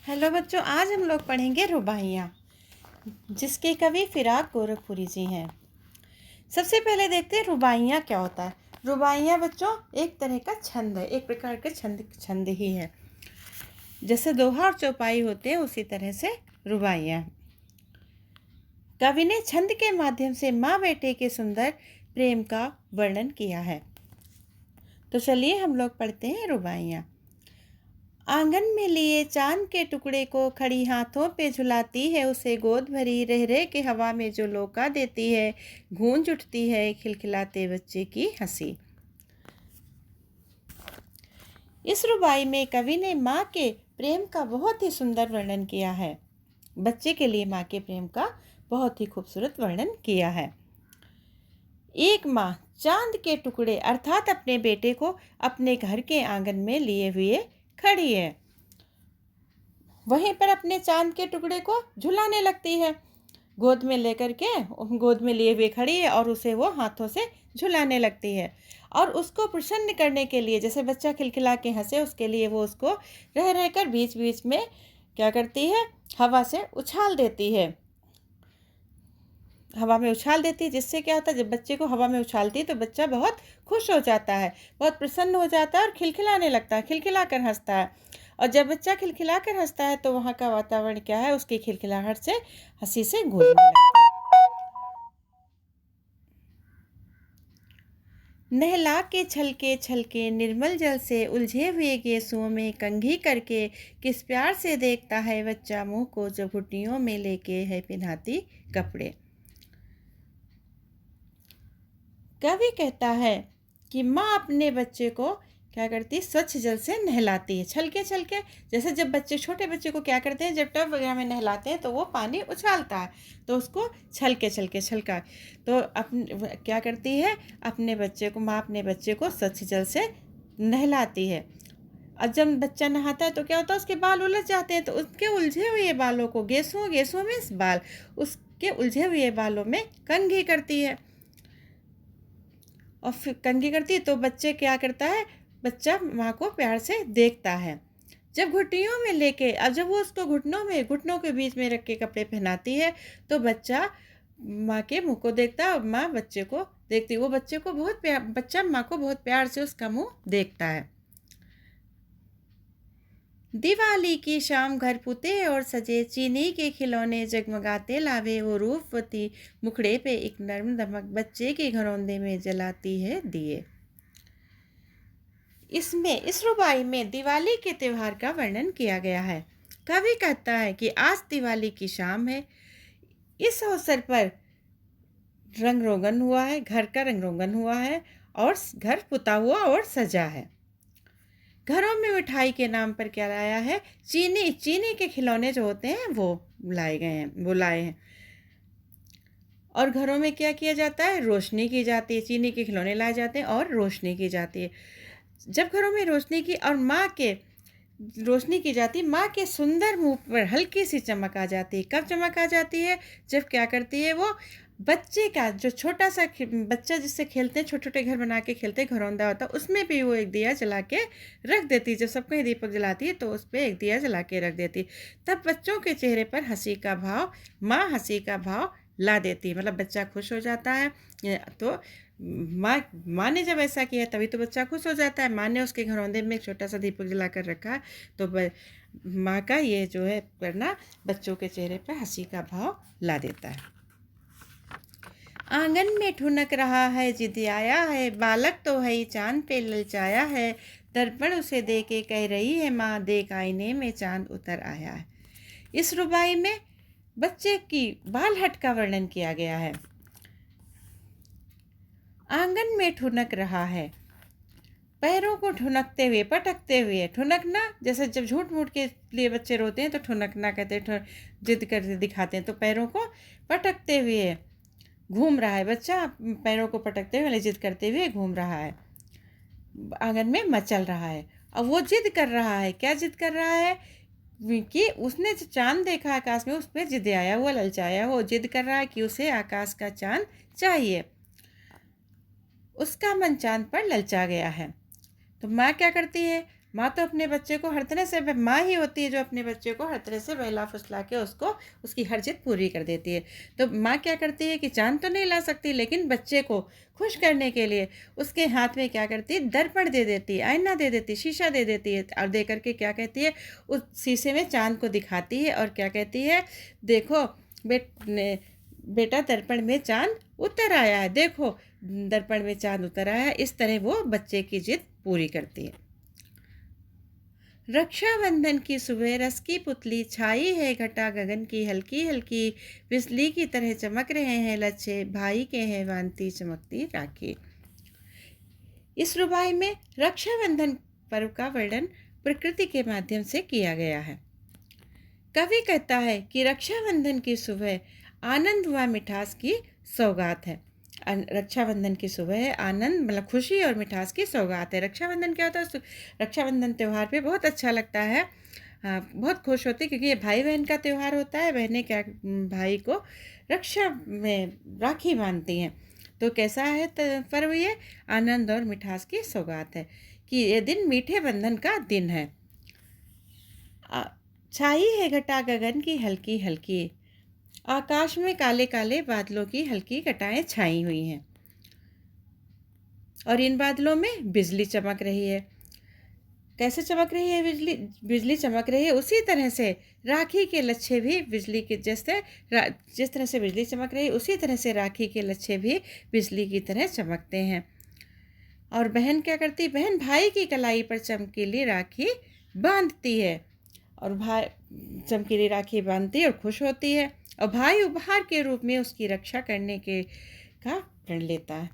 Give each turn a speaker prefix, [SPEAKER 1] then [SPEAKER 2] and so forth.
[SPEAKER 1] Hello बच्चों, आज हम लोग पढ़ेंगे रुबाइयाँ, जिसके कवि फिराक गोरखपुरी जी हैं। सबसे पहले देखते हैं रुबाइयाँ क्या होता है। रुबाइयाँ बच्चों एक तरह का छंद है, एक प्रकार का छंद ही है। जैसे दोहा और चौपाई होते हैं उसी तरह से रुबाइयाँ। कवि ने छंद के माध्यम से माँ बेटे के सुंदर प्रेम का वर्णन किया है। तो चलिए हम लोग पढ़ते हैं रुबाइयाँ। आंगन में लिए चांद के टुकड़े को खड़ी हाथों पे झुलाती है, उसे गोद भरी रह रह के हवा में जो लोका देती है, गूंज उठती है खिलखिलाते बच्चे की हंसी। इस रुबाई में कवि ने माँ के प्रेम का बहुत ही सुंदर वर्णन किया है। बच्चे के लिए माँ के प्रेम का बहुत ही खूबसूरत वर्णन किया है। एक माँ चांद के टुकड़े अर्थात अपने बेटे को अपने घर के आंगन में लिए हुए खड़ी है। वहीं पर अपने चांद के टुकड़े को झुलाने लगती है, गोद में लेकर के गोद में लिए हुए खड़ी है और उसे वो हाथों से झुलाने लगती है। और उसको प्रसन्न करने के लिए, जैसे बच्चा खिलखिला के हंसे, उसके लिए वो उसको रह रहकर बीच बीच में क्या करती है, हवा से उछाल देती है। हवा में उछाल देती है, जिससे क्या होता है, जब बच्चे को हवा में उछालती है तो बच्चा बहुत खुश हो जाता है, बहुत प्रसन्न हो जाता है और खिलखिलाने लगता है, खिलखिला कर हंसता है। और जब बच्चा खिलखिला कर हंसता है तो वहाँ का वातावरण क्या है, उसकी खिलखिलाहट से हंसी से गूंजने लगता है। नहला के छलके निर्मल जल से उलझे हुए गेसुओं में कंघी करके किस प्यार से देखता है बच्चा मुँह को, जब घुटनियों में लेके है पिन्हाती कपड़े। कवि कहता है कि माँ अपने बच्चे को क्या करती है, स्वच्छ जल से नहलाती है, छलके छलके। जैसे जब बच्चे, छोटे बच्चे को क्या करते हैं, जब टब वगैरह में नहलाते हैं तो वो पानी उछालता है, तो उसको छलके छलके छलका, तो अपने क्या करती है, अपने बच्चे को, माँ अपने बच्चे को स्वच्छ जल से नहलाती है। और जब बच्चा नहाता है तो क्या होता है, उसके बाल उलझ जाते हैं, तो उसके उलझे हुए बालों को, गेसुओं गेसुओं में बाल, उसके उलझे हुए बालों में कंघी करती है। और फिर कंघी करती है तो बच्चे क्या करता है, बच्चा माँ को प्यार से देखता है। जब घुटनियों में लेके, अब जब वो उसको घुटनों के बीच में रख के कपड़े पहनाती है तो बच्चा माँ के मुंह को देखता है और माँ बच्चे को देखती है। वो बच्चे को बहुत प्यार, बच्चा माँ को बहुत प्यार से उसका मुंह देखता है। दिवाली की शाम घर पुते और सजे, चीनी के खिलौने जगमगाते लावे, वो रूपवती मुखड़े पे एक नर्म दमक बच्चे के घरौंदे में जलाती है दिए। इस रुबाई में दिवाली के त्यौहार का वर्णन किया गया है। कवि कहता है कि आज दिवाली की शाम है, इस अवसर पर रंग रोगन हुआ है, घर का रंग रोगन हुआ है और घर पुता हुआ और सजा है। घरों में मिठाई के नाम पर क्या लाया है, चीनी के खिलौने जो होते हैं वो लाए गए हैं, वो लाए हैं। और घरों में क्या किया जाता है, रोशनी की जाती है, चीनी के खिलौने लाए जाते हैं और रोशनी की जाती है। जब घरों में रोशनी की और माँ के रोशनी की जाती है, माँ के सुंदर मुंह पर हल्की सी चमक आ जाती है। कब चमक आ जाती है, जब क्या करती है, वो बच्चे का जो छोटा सा बच्चा जिससे खेलते हैं, छोटे छोटे घर बना के खेलते हैं, घरौंदा होता है, उसमें भी वो एक दिया जला के रख देती है। जब सबको ही दीपक जलाती है तो उस पर एक दिया जला के रख देती है। तब बच्चों के चेहरे पर हंसी का भाव, माँ हंसी का भाव ला देती है, मतलब बच्चा खुश हो जाता है। तो माँ ने जब ऐसा किया तभी तो बच्चा खुश हो जाता है। माँ ने उसके घरौंदे में एक छोटा सा दीपक जला कर रखा, तो माँ का ये जो है करना बच्चों के चेहरे पर हंसी का भाव ला देता है। आंगन में ठुनक रहा है जिद आया है, बालक तो है चांद पे ललचाया है, दर्पण उसे दे के कह रही है माँ, देख आईने में चांद उतर आया है। इस रुबाई में बच्चे की बाल हट का वर्णन किया गया है। आंगन में ठुनक रहा है, पैरों को ठुनकते हुए, पटकते हुए। ठुनकना, जैसे जब झूठ मूठ के लिए बच्चे रोते हैं तो ठुनकना कहते हैं, जिद करके दिखाते हैं, तो पैरों को पटकते हुए घूम रहा है बच्चा, पैरों को पटकते हुए जिद करते हुए घूम रहा है, आंगन में मचल रहा है। अब वो जिद कर रहा है, क्या जिद कर रहा है कि उसने जो चांद देखा आकाश में, उस पर जिद आया हुआ, ललचाया हुआ जिद कर रहा है कि उसे आकाश का चांद चाहिए। उसका मन चांद पर ललचा गया है। तो माँ क्या करती है, माँ तो अपने बच्चे को हर तरह से, माँ ही होती है जो अपने बच्चे को हर तरह से बहला फुसला के उसको उसकी हर जिद पूरी कर देती है। तो माँ क्या करती है कि चाँद तो नहीं ला सकती, लेकिन बच्चे को खुश करने के लिए उसके हाथ में क्या करती है, दर्पण दे देती है, आईना दे देती है, शीशा दे देती है, और दे करके क्या कहती है, उस शीशे में चाँद को दिखाती है और क्या कहती है, देखो बेटा दर्पण में चाँद उतर आया है, देखो दर्पण में चाँद उतर आया है। इस तरह वो बच्चे की जिद पूरी करती है। रक्षाबंधन की सुबह रस की पुतली छाई है घटा गगन की, हल्की हल्की बिजली की तरह चमक रहे हैं लच्छे, भाई के हैं भांति चमकती राखी। इस रुबाई में रक्षाबंधन पर्व का वर्णन प्रकृति के माध्यम से किया गया है। कवि कहता है कि रक्षाबंधन की सुबह आनंद व मिठास की सौगात है। रक्षाबंधन की सुबह आनंद मतलब खुशी और मिठास की सौगात है। रक्षाबंधन क्या होता है, रक्षाबंधन त्यौहार पे बहुत अच्छा लगता है, बहुत खुश होती है, क्योंकि ये भाई बहन का त्यौहार होता है। बहनें क्या भाई को रक्षा में राखी बांधती हैं। तो कैसा है पर्व, ये आनंद और मिठास की सौगात है कि ये दिन मीठे बंधन का दिन है। छाई है घटा गगन की हल्की हल्की, आकाश में काले काले बादलों की हल्की घटाएं छाई हुई हैं और इन बादलों में बिजली चमक रही है। कैसे चमक रही है बिजली? बिजली चमक रही है उसी तरह से राखी के लच्छे भी बिजली के जिस तरह से बिजली चमक रही है, उसी तरह से राखी के लच्छे भी बिजली की तरह चमकते हैं। और बहन क्या करती? बहन भाई की कलाई पर चमकीली राखी बांधती है और भाई चमकीली राखी बांधती है और खुश होती है, और भाई उपहार के रूप में उसकी रक्षा करने के का प्रण लेता है।